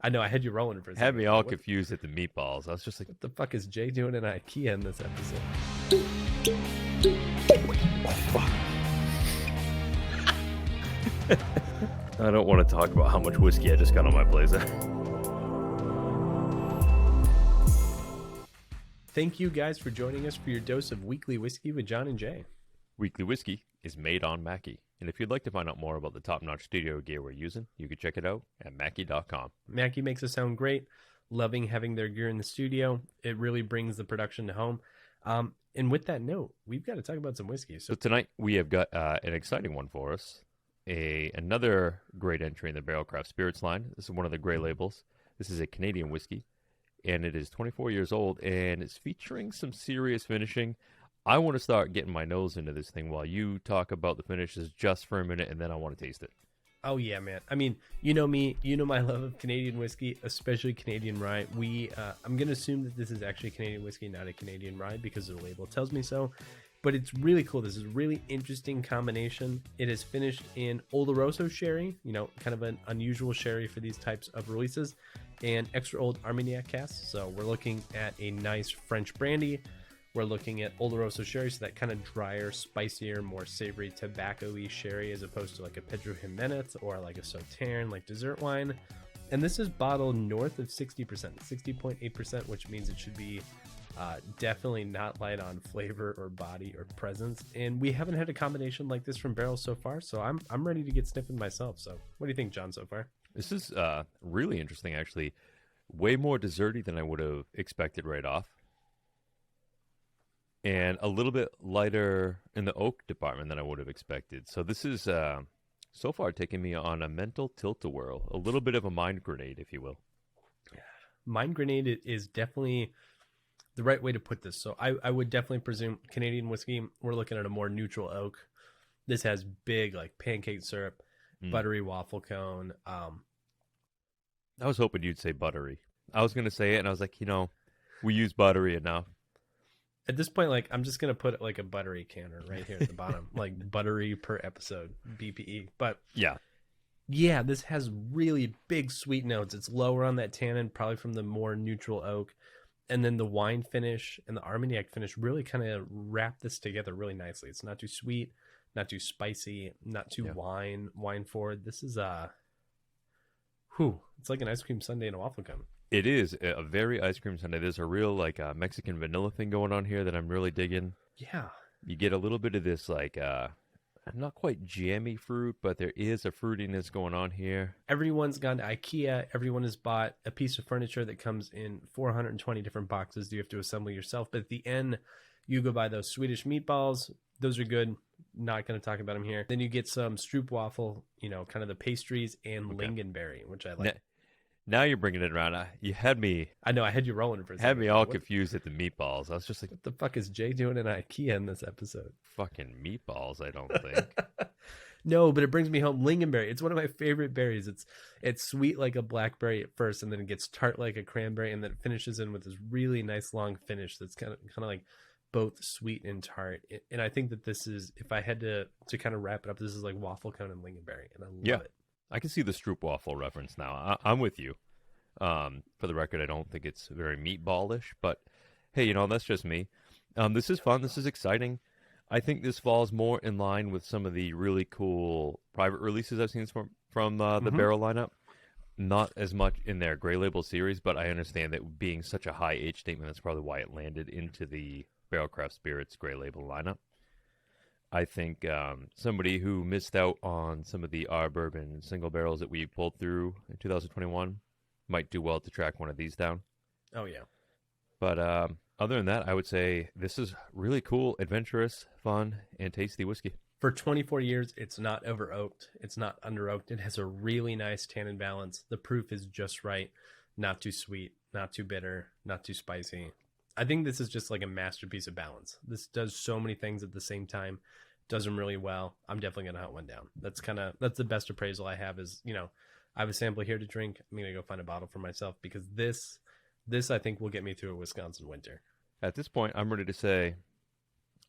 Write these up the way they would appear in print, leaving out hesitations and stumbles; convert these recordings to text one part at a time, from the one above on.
I know I had you rolling for a second. Had me all confused at the meatballs. I was just like, what the fuck is Jay doing in IKEA in this episode? I don't want to talk about how much whiskey I just got on my blazer. Thank you guys for joining us for your dose of Weekly Whiskey with John and Jay. Weekly Whiskey is made on Mackie. And if you'd like to find out more about the top-notch studio gear we're using, you can check it out at Mackie.com. Mackie makes us sound great. Loving having their gear in the studio. It really brings the production to home. And with that note, we've got to talk about some whiskey. So tonight we have got an exciting one for us. Another great entry in the Barrell Craft Spirits line. This is one of the gray labels. This is a Canadian whiskey, and it is 24 years old, and it's featuring some serious finishing. I want to start getting my nose into this thing while you talk about the finishes just for a minute, and then I want to taste it. Oh, yeah, man. I mean, you know me. You know my love of Canadian whiskey, especially Canadian rye. I'm going to assume that this is actually Canadian whiskey, not a Canadian rye, because the label tells me so. But it's really cool. This is a really interesting combination. It is finished in Oloroso sherry, kind of an unusual sherry for these types of releases, and extra old Armagnac casks. So we're looking at a nice French brandy. We're looking at Oloroso sherry, so that kind of drier, spicier, more savory, tobacco-y sherry, as opposed to like a Pedro Jimenez or like a Sauterne, like dessert wine. And this is bottled north of 60%, 60.8%, which means it should be definitely not light on flavor or body or presence. And we haven't had a combination like this from Barrell so far, so I'm ready to get sniffing myself. So what do you think, John, so far? This is really interesting, actually. Way more desserty than I would have expected right off. And a little bit lighter in the oak department than I would have expected. So this is, so far, taking me on a mental tilt-a-whirl. A little bit of a mind grenade, if you will. Mind grenade is definitely the right way to put this. So I would definitely presume Canadian whiskey, we're looking at a more neutral oak. This has big, like, pancake syrup, buttery waffle cone. I was hoping you'd say buttery. I was going to say it, and I was like, we use buttery enough. At this point, like, I'm just going to put like a buttery canner right here at the bottom, like buttery per episode, BPE. But yeah, this has really big sweet notes. It's lower on that tannin, probably from the more neutral oak. And then the wine finish and the Armagnac finish really kind of wrap this together really nicely. It's not too sweet, not too spicy, not too wine forward. This is it's like an ice cream sundae and a waffle cone. It is a very ice cream sundae. There's a real Mexican vanilla thing going on here that I'm really digging. Yeah. You get a little bit of this not quite jammy fruit, but there is a fruitiness going on here. Everyone's gone to IKEA. Everyone has bought a piece of furniture that comes in 420 different boxes. You have to assemble yourself. But at the end, you go buy those Swedish meatballs. Those are good. Not going to talk about them here. Then you get some stroopwafel, kind of the pastries, and lingonberry, which I like. Now you're bringing it around. You had me. I know. I had you rolling for a second. Had me all confused at the meatballs. I was just like, what the fuck is Jay doing in IKEA in this episode? Fucking meatballs, I don't think. No, but it brings me home lingonberry. It's one of my favorite berries. It's sweet like a blackberry at first, and then it gets tart like a cranberry, and then it finishes in with this really nice long finish that's kind of like both sweet and tart. And I think that this is, if I had to kind of wrap it up, this is like waffle cone and lingonberry, and I love it. I can see the stroopwafel reference now. I'm with you. For the record, I don't think it's very meatballish, but hey, that's just me. This is fun. This is exciting. I think this falls more in line with some of the really cool private releases I've seen from the Barrell lineup. Not as much in their gray label series, but I understand that being such a high age statement, that's probably why it landed into the Barrell Craft Spirits gray label lineup. I think somebody who missed out on some of the R bourbon single barrels that we pulled through in 2021 might do well to track one of these down. Oh, yeah. But other than that, I would say this is really cool, adventurous, fun, and tasty whiskey. For 24 years, it's not over oaked. It's not under oaked. It has a really nice tannin balance. The proof is just right. Not too sweet, not too bitter, not too spicy. I think this is just like a masterpiece of balance. This does so many things at the same time, does them really well. I'm definitely going to hunt one down. That's the best appraisal I have is, I have a sample here to drink. I'm going to go find a bottle for myself because this I think will get me through a Wisconsin winter. At this point, I'm ready to say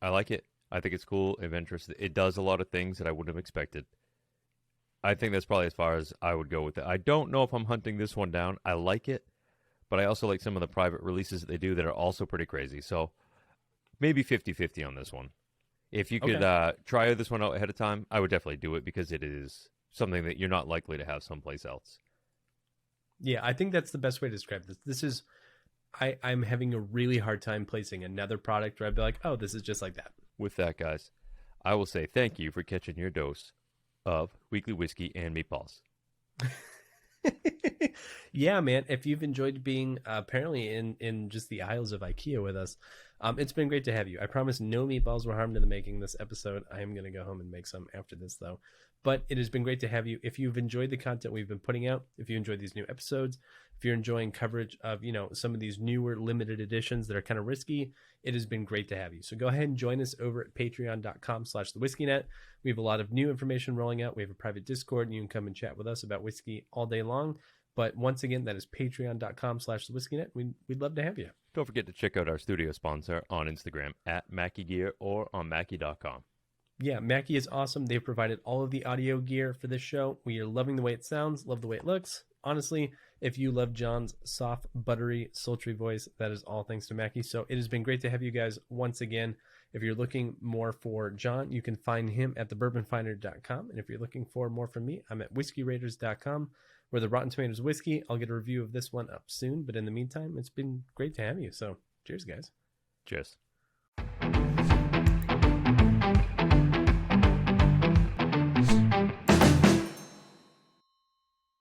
I like it. I think it's cool, adventurous. It does a lot of things that I wouldn't have expected. I think that's probably as far as I would go with it. I don't know if I'm hunting this one down. I like it, but I also like some of the private releases that they do that are also pretty crazy. So maybe 50-50 on this one. If you could try this one out ahead of time, I would definitely do it because it is something that you're not likely to have someplace else. Yeah, I think that's the best way to describe this. This is, I'm having a really hard time placing another product where I'd be like, oh, this is just like that. With that, guys, I will say thank you for catching your dose of weekly whiskey and meatballs. Yeah, man. If you've enjoyed being apparently in just the aisles of IKEA with us, it's been great to have you. I promise no meatballs were harmed in the making this episode. I am going to go home and make some after this, though. But it has been great to have you. If you've enjoyed the content we've been putting out, if you enjoyed these new episodes, if you're enjoying coverage of, some of these newer limited editions that are kind of risky, it has been great to have you. So go ahead and join us over at patreon.com/thewhiskeynet. We have a lot of new information rolling out. We have a private Discord, and you can come and chat with us about whiskey all day long. But once again, that is patreon.com/thewhiskeynet. We'd love to have you. Don't forget to check out our studio sponsor on Instagram at Mackie Gear or on Mackie.com. Yeah, Mackie is awesome. They've provided all of the audio gear for this show. We are loving the way it sounds, love the way it looks. Honestly, if you love John's soft, buttery, sultry voice, that is all thanks to Mackie. So it has been great to have you guys once again. If you're looking more for John, you can find him at thebourbonfinder.com. And if you're looking for more from me, I'm at whiskeyraiders.com. We're the Rotten Tomatoes Whiskey. I'll get a review of this one up soon. But in the meantime, it's been great to have you. So cheers, guys. Cheers.